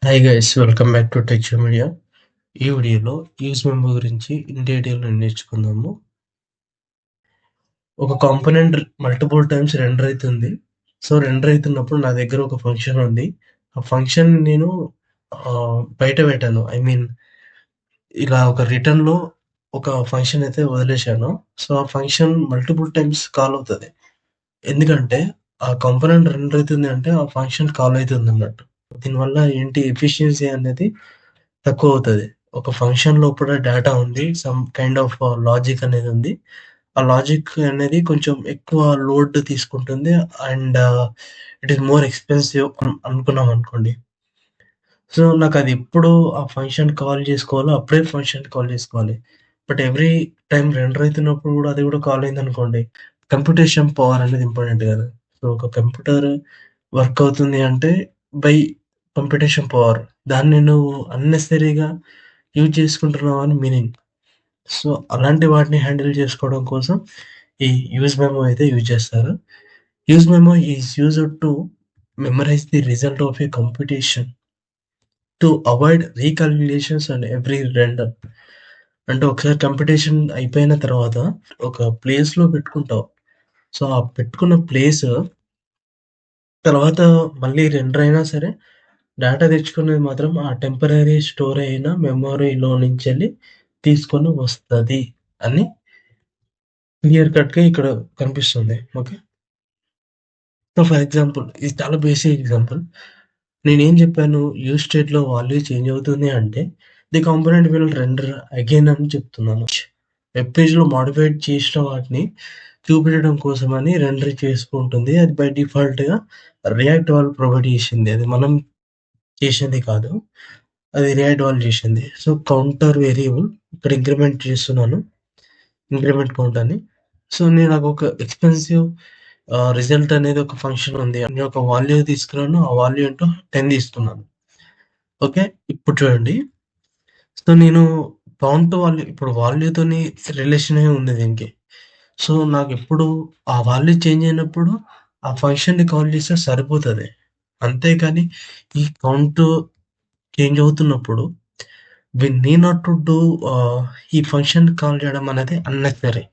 Hi guys, welcome back to tech media. ఈ వీడియోలో use memo గురించి ఇన్ డీటెయిల్‌గా నేర్చుకుందాము. ఒక కాంపోనెంట్ మల్టిపుల్ టైమ్స్ రెండర్ అయితుంది. సో, రెండర్ అయితున్నప్పుడు నా దగ్గర ఒక ఫంక్షన్ ఉంది. ఆ ఫంక్షన్ నేను బయట పెట్టాను. ఇలా ఒక రిటర్న్‌లో ఒక ఫంక్షన్ అయితే వదిలేశాను. సో, ఆ ఫంక్షన్ మల్టిపుల్ టైమ్స్ కాల్ అవుతది. ఎందుకంటే ఆ కాంపోనెంట్ రెండర్ అయితుంది అంటే ఆ ఫంక్షన్ కాల్ అయితుందన్నట్టు. దీనివల్ల ఏంటి ఎఫిషియన్సీ అనేది తక్కువవుతది. ఒక ఫంక్షన్ లోపల డేటా ఉంది. సమ్ కైండ్ ఆఫ్ లాజిక్ అనేది ఉంది. ఆ లాజిక్ అనేది కొంచెం ఎక్కువ లోడ్ తీసుకుంటుంది. And it is more expensive అనుకున్నామనుకోండి. సో, నాకది ఎప్పుడు ఆ ఫంక్షన్ కాల్ చేసుకోవాలో అప్పుడే ఫంక్షన్ కాల్ చేసుకోవాలి. బట్ ఎవ్రీ టైమ్ రెండర్ అయితున్నప్పుడు గూడా అది గూడా కాల్ అయిందనుకోండి, కంప్యూటేషన్ పవర్ అనేది ఇంపార్టెంట్ గదా! సో, ఒక కంప్యూటర్ వర్క్ అవుతుంది అంటే బై కంప్యూటేషన్ పవర్. దాన్ని నువ్వు అన్నెసెసరీగా యూజ్ చేసుకుంటున్నావు అని మీనింగ్. సో, అలాంటి వాటిని హ్యాండిల్ చేసుకోవడం కోసం ఈ యూజ్ మెమో అయితే యూజ్ చేస్తారు. Use memo is used to memorize the result of a computation to avoid recalculations and every render. అంటే ఒకసారి కంప్యూటేషన్ అయిపోయిన తర్వాత ఒక ప్లేస్‌లో పెట్టుకుంటావు. సో, ఆ పెట్టుకున్న ప్లేస్ తర్వాత మళ్ళీ రెండర్ అయినా సరే డేటా తెచ్చుకునేది మాత్రం ఆ టెంపరరీ స్టోర్ అయిన మెమరీలో నుంచెళ్ళి తీసుకొని వస్తది అని క్లియర్ కట్‌గా ఇక్కడ కనిపిస్తుంది. ఓకే. సో, ఫర్ ఎగ్జాంపుల్ ఇది చాలా బేసిక్ ఎగ్జాంపుల్. నేనేం చెప్పాను యూజ్ స్టేట్‌లో వాల్యూ చేంజ్ అవుతుంది అంటే the component will render again అని చెప్తున్నాను. వెబ్ పేజ్‌లో మోడిఫైడ్ చేసిన వాటిని చూపించడం కోసమని రెండర్ చేసుకుంటుంది. అది బై డిఫాల్ట్‌గా రియాక్ట్ వాళ్ళు ప్రొవైడ్ చేసింది. అది మనం చేసింది కాదు. అది రియాక్ట్ వాళ్ళు చేసింది. సో, కౌంటర్ వేరియబుల్ ఇక్కడ ఇంక్రిమెంట్ చేస్తున్నాను. ఇంక్రిమెంట్ కౌంట్ అని. సో, నేను నాకొక ఎక్స్‌పెన్సివ్ రిజల్ట్ అనేది ఒక ఫంక్షన్ ఉంది. నేను ఒక వాల్యూ తీసుకున్నాను. ఆ వాల్యూ ఏంటో 10 తీసుకున్నాను. ఓకే. ఇప్పుడు చూడండి. సో, నేను కౌంట్ వాల్యూ ఇప్పుడు వాల్యూతోని రిలేషనే ఉంది దీనికి. సో, నాకెప్పుడు ఆ వాల్యూ చేంజ్ అయినప్పుడు ఆ ఫంక్షన్‌ని కాల్ చేస్తే సరిపోతది. అంతేగాని ఈ కౌంట్ చేంజ్ అవుతున్నప్పుడు we need not to do ఈ ఫంక్షన్ కాల్ చేయడం అనేది unnecessary.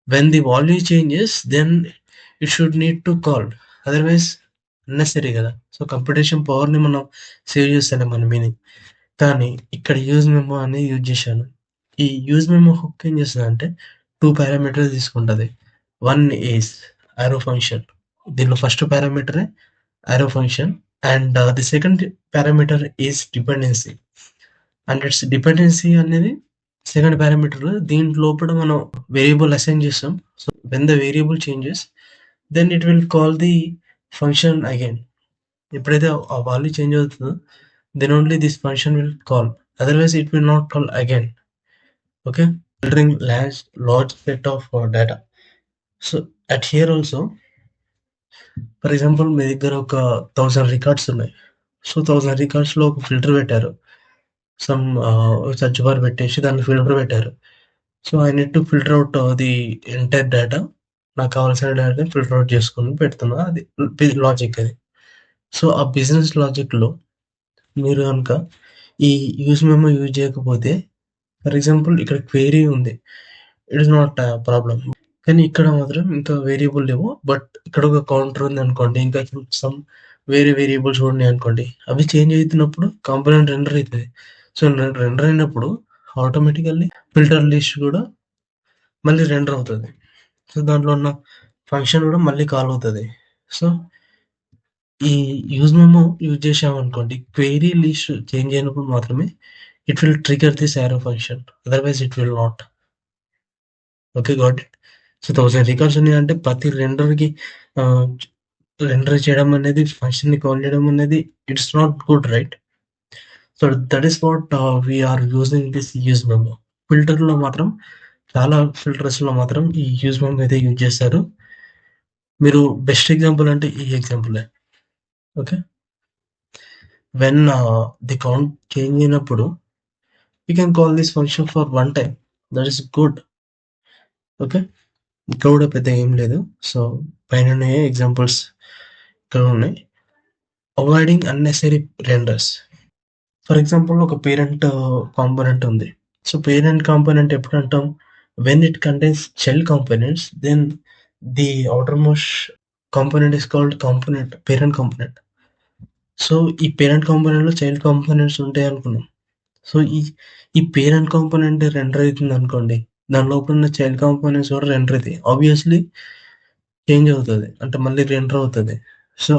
When the value changes then it should need to call. Otherwise unnecessary గదా! సో, కంప్యూటేషన్ పవర్‌ని మనం సేవ్ చేస్తలేం మన మీనింగ్. కానీ ఇక్కడ యూజ్ మెమో అనేది యూజ్ చేశాను. ఈ యూజ్ మెమో హుక్ ఏం చేస్తదంటే 2 పారామీటర్స్ తీసుకుంటది. One is arrow function. దీనిలో ఫస్ట్ పారామీటరే arrow function and the second parameter is dependency. And its dependency అనేది సెకండ్ పారామీటర్. దీని లోపల మనం వేరియబుల్ అసైన్ చేస్తాం. So, when the variable changes then it will call the function again. ఎప్పుడైతే ఆ value change అవుతుందో then only this function will call. Otherwise it will not call again. Okay. Filtering large set of data. So, at here also for example మీ దగ్గర ఒక 1000 records ఉన్నాయి. So, 1000 రికార్డ్స్‌లో ఒక filter పెట్టారు. Some search bar పెట్టేసి దాన్ని filter పెట్టారు. So, I need to filter out the entire data. నాకు కావాల్సిన డేటాని ఫిల్టర్ ఔట్ చేసుకొని పెడుతున్నా. అది లాజిక్ అది. సో, ఆ బిజినెస్ లాజిక్‌లో మీరు గనుక ఈ యూజ్ మెమో యూజ్ చేయకపోతే ఫర్ ఎగ్జాంపుల్ ఇక్కడ క్వెరీ ఉంది. It is not problem. కానీ ఇక్కడ మాత్రం ఇంకా వేరియబుల్ లేవు. బట్ ఇక్కడ ఒక కౌంటర్ ఉందనుకోండి. ఇంకా సమ్ వేరే వేరియబుల్స్ కూడా ఉన్నాయనుకోండి. అవి చేంజ్ అయితున్నప్పుడు కాంపోనెంట్ రెండర్ అయితది. సో, రెండర్ అయినప్పుడు ఆటోమేటికల్లీ ఫిల్టర్ లిస్ట్ కూడా మళ్ళీ రెండర్ అవుతది. సో, దాంట్లో ఉన్న ఫంక్షన్ కూడా మళ్ళీ కాల్ అవుతది. సో, ఈ యూజ్ మెమో యూజ్ చేశామనుకోండి. క్వెరీ లిస్ట్ చేంజ్ అయినప్పుడు మాత్రమే it will trigger this arrow function. Otherwise it will not. Okay. Got it. So, 1000 records ఉన్నాయంటే ప్రతి రెండర్‌కి ఆహ్, రెండర్ చేయడం అనేది ఫంక్షన్‌ని కాల్ చేయడం అనేది it's not good right? So, that is what we are using this use memo. ఫిల్టర్‌లో మాత్రం చాలా ఫిల్టర్స్‌లో మాత్రం ఈ యూజ్ మెమో అయితే యూజ్ చేస్తారు. మీరు బెస్ట్ ఎగ్జాంపుల్ అంటే ఈ ఎగ్జాంపులే. Okay. When the count change అయినప్పుడు you can call this function for one time. That is good. Okay. ఇక్కడ కూడా పెద్దగా ఏం లేదు. సో, పైననే ఎగ్జాంపుల్స్ ఇక్కడ ఉన్నాయి. Avoiding unnecessary renders. For example ఒక పేరెంట్ కాంపోనెంట్ ఉంది. సో, పేరెంట్ కాంపోనెంట్ ఎప్పుడంటాం? When it contains child components, then the outermost component is called parent component. So, ఈ పేరెంట్ కాంపోనెంట్‌లో చైల్డ్ కాంపోనెంట్స్ ఉంటాయనుకున్నాం. సో, ఈ పేరెంట్ కాంపోనెంట్ రెండర్ అయితుందనుకోండి. దాని లోపల ఉన్న చైల్డ్ కాంపోనెంట్స్ కూడా రెండర్ అయితాయి. ఆబ్వియస్‌లీ చేంజ్ అవుతది. అంటే మళ్ళీ రెండర్ అవుతది. సో,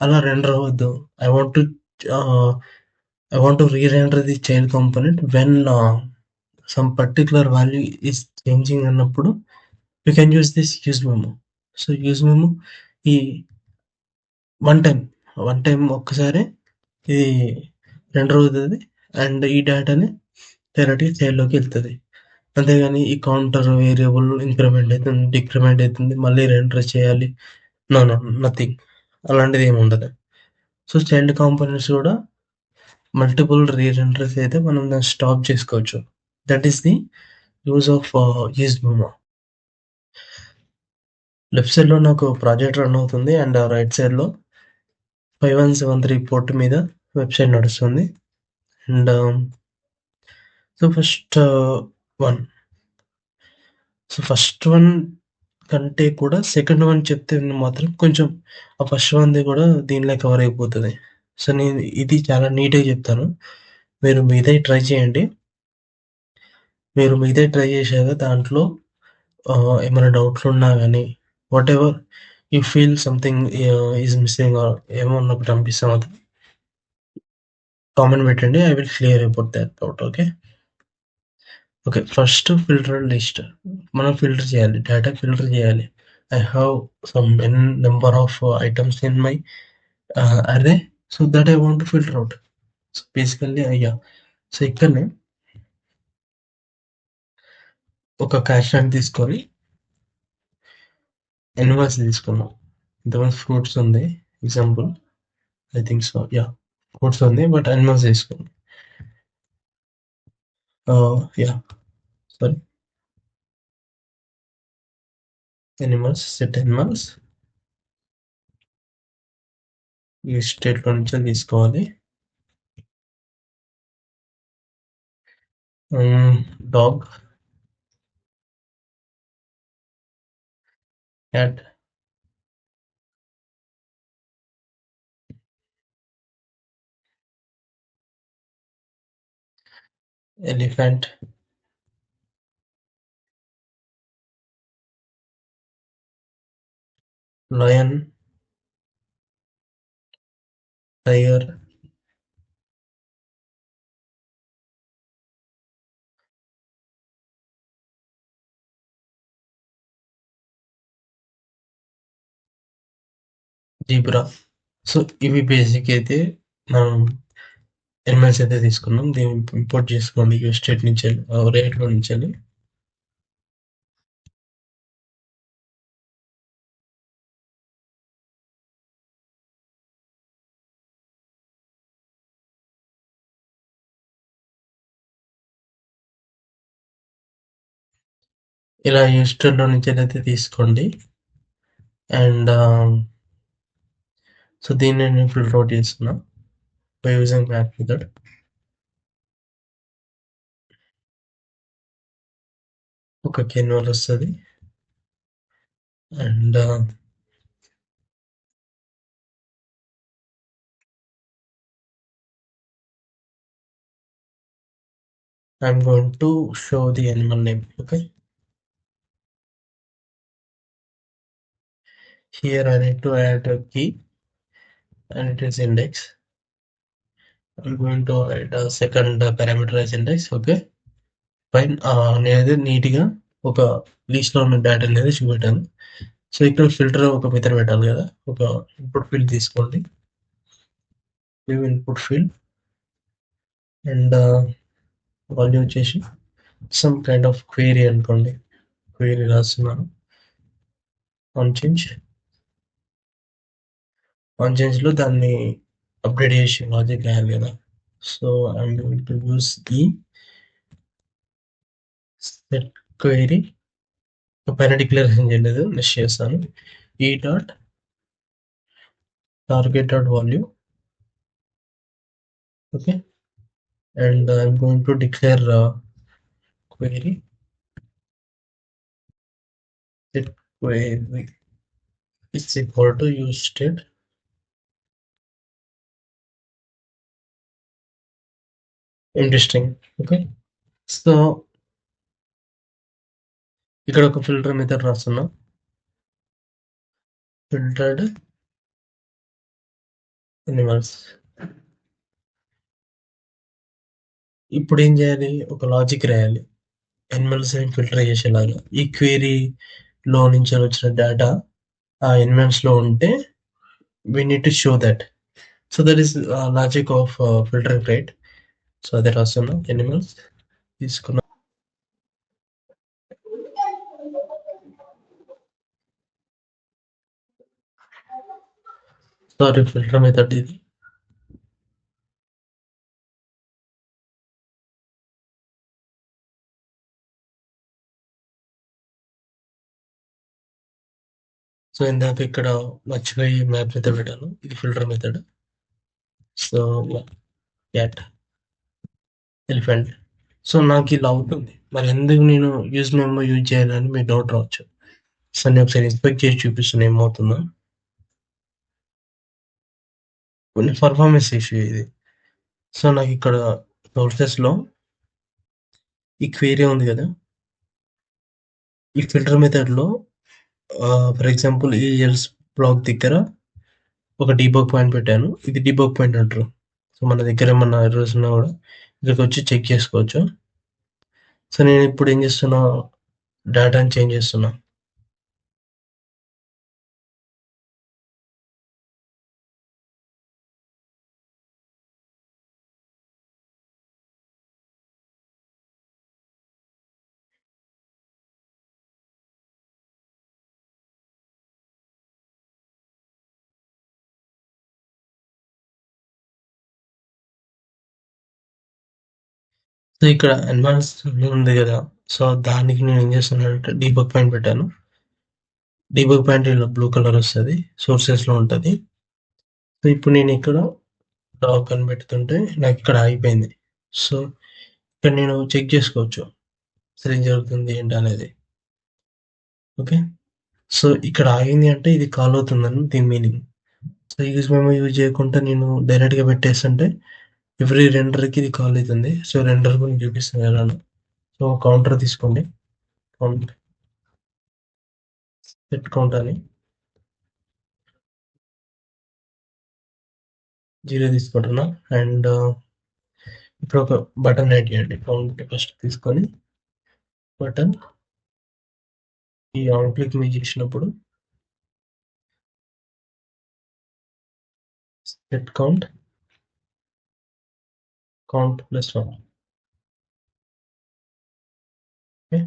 అలా రెండర్ అవ్వద్దు. I want to ah, I want to రీ-రెండర్ the child component when some particular value is changing అన్నప్పుడు we can use this use memo. So, use memo ఈ one time, one time ఒక్కసారే ఇది render అవుతది. And ఈ డేటాని డైరెక్ట్‌గా చైల్డ్‌లోకెళ్తది. అంతేగాని ఈ కౌంటర్ వేరియబుల్ ఇంక్రిమెంట్ అయితుంది, డిక్రిమెంట్ అయితుంది. మళ్ళీ రెండర్ చేయాలి. No, no, nothing. అలాంటిదేమి ఉండదు. సో, చైల్డ్ కాంపోనెంట్స్ కూడా మల్టిపుల్ రీ-రెండర్స్ అయితే మనం దాన్ని స్టాప్ చేసుకోవచ్చు. That is the use of use memo. Left సైడ్‌లో నాకు ప్రాజెక్ట్ రన్ అవుతుంది. అండ్ రైట్ సైడ్‌లో 5173 పోర్ట్ మీద వెబ్‌సైట్ నడుస్తుంది. And so, one first one కంటే కూడా సెకండ్ వన్ చెప్తే మాత్రం కొంచెం ఆ ఫస్ట్ వన్‌ది కూడా దీనిలో కవర్ అయిపోతది. సో, నేను ఇది చాలా నీట్‌గా చెప్తాను. మీరు మిగతాయి ట్రై చేయండి. మీరు మిగతాయి ట్రై చేశాక దాంట్లో ఏమైనా డౌట్లున్నా గానీ, whatever you feel something is missing or ఏమో నాకు అనిపిస్తే మాత్రం కామెంట్ పెట్టండి. I will clear about that doubt. Okay. Okay. First filter list. మనం ఫిల్టర్ చేయాలి. డేటా ఫిల్టర్ చేయాలి. I have some number of items in my array. So that I want to filter out. So basically so ఇక్కడనే ఒక క్యాష్‌ని తీసుకొని animals తీసుకున్నాం. ఇంతకుముందు fruits ఉంది example. I think so. Fruits ఉంది. బట్ యానిమల్స్ తీసుకున్నాం. యాహ్! సారీ. సెట్ యానిమల్స్ ఈ స్టేట్‌లో నుంచే తీసుకోవాలి. Dog, cat, elephant, lion, tiger, zebra. So ఇవి బేసిక్ అయితే మనం యానిమల్స్ అయితే తీసుకున్నాం. దీన్ని ఇంపోర్ట్ చేసుకోండి స్టేట్ నుంచెల్లి, రేట్‌లో నుంచెల్లి. ఇలా స్టేట్‌లో నుంచెల్లయితే తీసుకోండి. అండ్ సో దీన్ని నేను ఫిల్టర్ ఔట్ చేస్తున్నా బై యూజింగ్ మ్యాప్ మెథడ్. ఒక కెన్వాల్ వస్తది. And I'm going to show the animal name. Okay. Here I need to add a key and it is index. I'm going to add a second parameter as index. Okay. Fine. నేనైతే నీట్‌గా ఒక లిస్ట్‌లో ఉన్న data అనేది చూపెట్టాను. So ఇక్కడ filter ఒక method పెట్టాలి కదా! ఒక ఇన్పుట్ ఫీల్డ్ తీసుకోండి. New input field and value వచ్చేసి సమ్ కైండ్ ఆఫ్ క్వెరీ అనుకోండి. క్వెరీ రాస్తున్నాను. ఆన్ చేంజ్‌లో దాన్ని అప్డేట్ చేసి లాజిక్ రాయాలి కదా! So I'm going to use the set query. పైన డిక్లరేషన్ చేయలేదు. నెక్స్ట్ చేస్తాను. ఈ dot target dot value. Okay. and I'm going to declare query set query is equal to use state. Interesting. Okay. So ఇక్కడ ఒక filter method రాస్తున్నా, filtered animals. ఇప్పుడు ఏం చేయాలి, ఒక లాజిక్ రాయాలి ఎనిమల్స్ ఫిల్టర్ చేసేలాగా. ఈ క్వెరీలో నుంచి వచ్చిన డేటా ఆ ఎనిమల్స్ లో ఉంటే we need to show that. So that is logic of filtering, right? So అదే రాస్తున్నా, ఎనిమల్స్ తీసుకున్నా. సారీ, ఫిల్టర్ మెథడ్ ఇది. సో ఇందాక ఇక్కడ మర్చిపోయి మ్యాప్ మెథడ్ పెట్టాను, ఇది filter method. So cat elephant. So నాకు ఇలా అవుతుంది, మరి ఎందుకు నేను యూజ్ మెమో యూజ్ చేయాలని మీరు డౌట్ రావచ్చు. సో నేను ఒకసారి ఇన్స్పెక్ట్ చేసి చూపిస్తున్నా ఏమవుతుందో. కొన్ని పర్ఫార్మెన్స్ ఇష్యూ ఇది. సో నాకు ఇక్కడ సోర్సెస్లో ఈ క్వెరీ ఉంది కదా, ఈ ఫిల్టర్ మెథడ్లో ఫర్ ఎగ్జాంపుల్ ఈ ఎల్స్ బ్లాక్ దగ్గర ఒక డీబగ్ పాయింట్ పెట్టాను, ఇది డీబగ్ పాయింట్ అంటారు. సో మన దగ్గర ఏమన్నా ఎర్రర్స్ ఉన్నా కూడా ఇక్కడికి వచ్చి చెక్ చేసుకోవచ్చు. సో నేను ఇప్పుడు ఏం చేస్తున్నా, డేటాని చేంజ్ చేస్తున్నా. సో ఇక్కడ అడ్వాన్స్ ఉంది కదా, సో దానికి నేను ఏం చేస్తున్నానంటే డీబగ్ పాయింట్ పెట్టాను. డీబగ్ పాయింట్ ఇలా బ్లూ కలర్ వస్తుంది, సోర్సెస్లో ఉంటుంది. సో ఇప్పుడు నేను ఇక్కడ డాక్ అని పెడుతుంటే నాకు ఇక్కడ ఆగిపోయింది. సో ఇక్కడ నేను చెక్ చేసుకోవచ్చు అసలు ఏం జరుగుతుంది ఏంటి అనేది. ఓకే. సో ఇక్కడ ఆగింది అంటే ఇది కాల్ అవుతుందని దీని meaning. So use memo use చేయకుండా నేను డైరెక్ట్గా పెట్టేస్తుంటే ఎవ్రీ రెండర్కి ఇది కాల్ అవుతుంది. సో రెండర్ కూడా చూపిస్తుంది ఎలానో. సో కౌంటర్ తీసుకోండి, కౌంట్ సెట్ కౌంట్ అని 0 తీసుకుంటున్నా. అండ్ ఇప్పుడు ఒక బటన్ యాడ్ చేయండి. కౌంట్ ఫస్ట్ తీసుకొని బటన్ ఈ ఆన్ క్లిక్ మీద చేసినప్పుడు సెట్ కౌంట్ +1. ఓకే.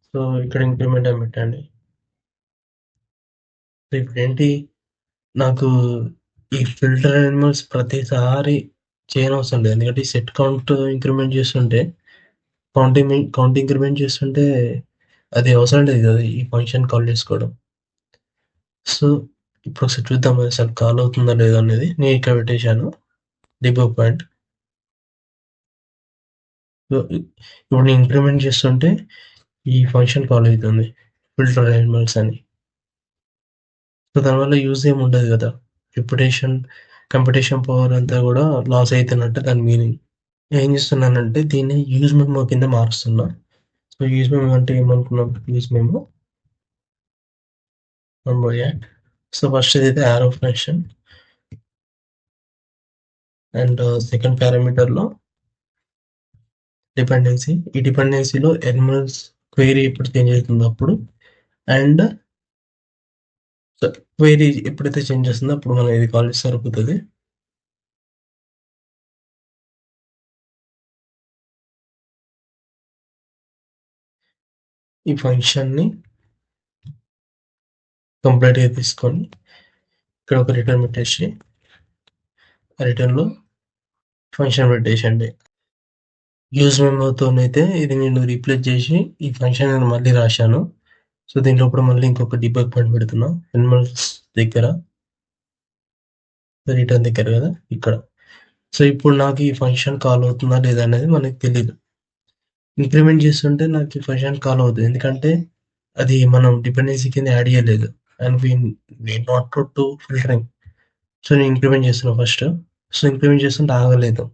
సో ఇక్కడ ఇంక్రిమెంట్ అని పెట్టండి. సో ఇప్పుడు ఏంటి, నాకు ఈ ఫిల్టర్ అనిమల్స్ ప్రతిసారి చేయనవసరం లేదు, ఎందుకంటే ఈ సెట్ కౌంట్ ఇంక్రిమెంట్ చేస్తుంటే కౌంట్ ఇంక్రిమెంట్ చేస్తుంటే అది అవసరం లేదు కదా ఈ ఫంక్షన్ కాల్ చేసుకోవడం. సో ఇప్పుడు ఒకసారి చూద్దాం అది అసలు కాల్ అవుతుందా లేదా అనేది. నేను ఇక్కడ పెట్టేశాను డీబగ్ పాయింట్. ఇప్పుడు నేను ఇంప్లిమెంట్ చేస్తుంటే ఈ ఫంక్షన్ కాల్ అవుతుంది ఫిల్టర్ అనిమల్స్ అని. సో దానివల్ల యూజ్ ఏమి ఉండదు కదా, కంప్యూటేషన్ పవర్ అంతా కూడా లాస్ అవుతున్నట్టు దాని మీనింగ్. ఏం చేస్తున్నానంటే దీన్ని యూజ్ మెమో కింద మారుస్తున్నా. సో యూజ్ మెమో అంటే ఏమనుకున్నాం, use memo add. So first అయితే యారో ఫంక్షన్ అండ్ సెకండ్ పారామీటర్లో డిపెండెన్సీ. ఈ డిపెండెన్సీలో ఎనిమల్స్ క్వెరీ ఎప్పుడు చేంజ్ అవుతుందో అప్పుడు, అండ్ క్వెరీ ఎప్పుడైతే చేంజ్ చేస్తుందో అప్పుడు మనం ఇది కాల్ చేస్తే సరిపోతుంది. ఈ ఫంక్షన్ని కంప్లీట్గా తీసుకొని ఇక్కడ ఒక రిటర్న్ పెట్టేసి రిటర్న్లో ఫంక్షన్ పెట్టేసండి. యూజ్ మెమోతోనైతే ఇది నేను రీప్లేస్ చేసి ఈ ఫంక్షన్ నేను మళ్ళీ రాశాను. సో దీంట్లో కూడా మళ్ళీ ఇంకొక డీబగ్ పాయింట్ పెడుతున్నా ఎనిమల్స్ దగ్గర, రిటర్న్ దగ్గర కదా ఇక్కడ. సో, ఇప్పుడు నాకు ఈ ఫంక్షన్ కాల్ అవుతుందా లేదా అనేది మనకు తెలీదు. ఇంక్రిమెంట్ చేస్తుంటే నాకు ఈ ఫంక్షన్ కాల్ అవుద్ది. ఎందుకంటే అది మనం డిపెండెన్సీ కింద యాడ్ చేయలేదు. And we not to filtering. So, నేను ఇంక్రిమెంట్ చేస్తున్నా ఫస్ట్. సో, ఇంక్రిమెంట్ చేస్తుంటే ఆగలేదు.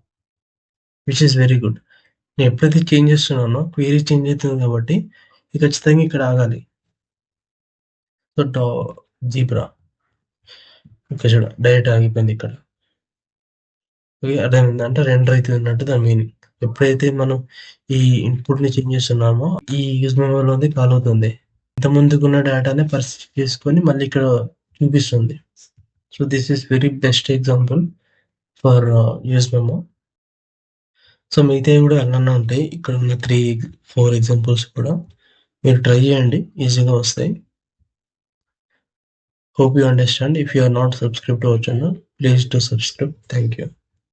Which is very good. నేను ఎప్పుడైతే చేంజ్ చేస్తున్నానో క్వెరీ చేంజ్ అయితుంది కాబట్టి ఇది ఖచ్చితంగా ఇక్కడ ఆగాలి. సో, జీబ్రా ఇక్కడ చూడ డైరెక్ట్ ఆగిపోయింది ఇక్కడ. ఓకే. అర్థమైందా? అంటే రెండర్ అయితున్నట్టు దాని మీనింగ్. ఎప్పుడైతే మనం ఈ ఇన్‌పుట్‌ని చేంజ్ చేస్తున్నామో ఈ యూజ్ మెమరీలోది కాల్ అవుతుంది. ఇంతకుముందుకున్న డేటానే పర్సిస్ట్ చేసుకొని మళ్ళీ ఇక్కడ చూపిస్తుంది. So, this is very best example for use memo. So, మిగతావి కూడా ఎన్నన్నా ఉంటాయి. ఇక్కడున్న 3, 4 ఎగ్జాంపుల్స్ కూడా మీరు ట్రై చేయండి. ఈజీగా వస్తాయి. Hope you understand. If you are not subscribed to our channel, please do subscribe. Thank you.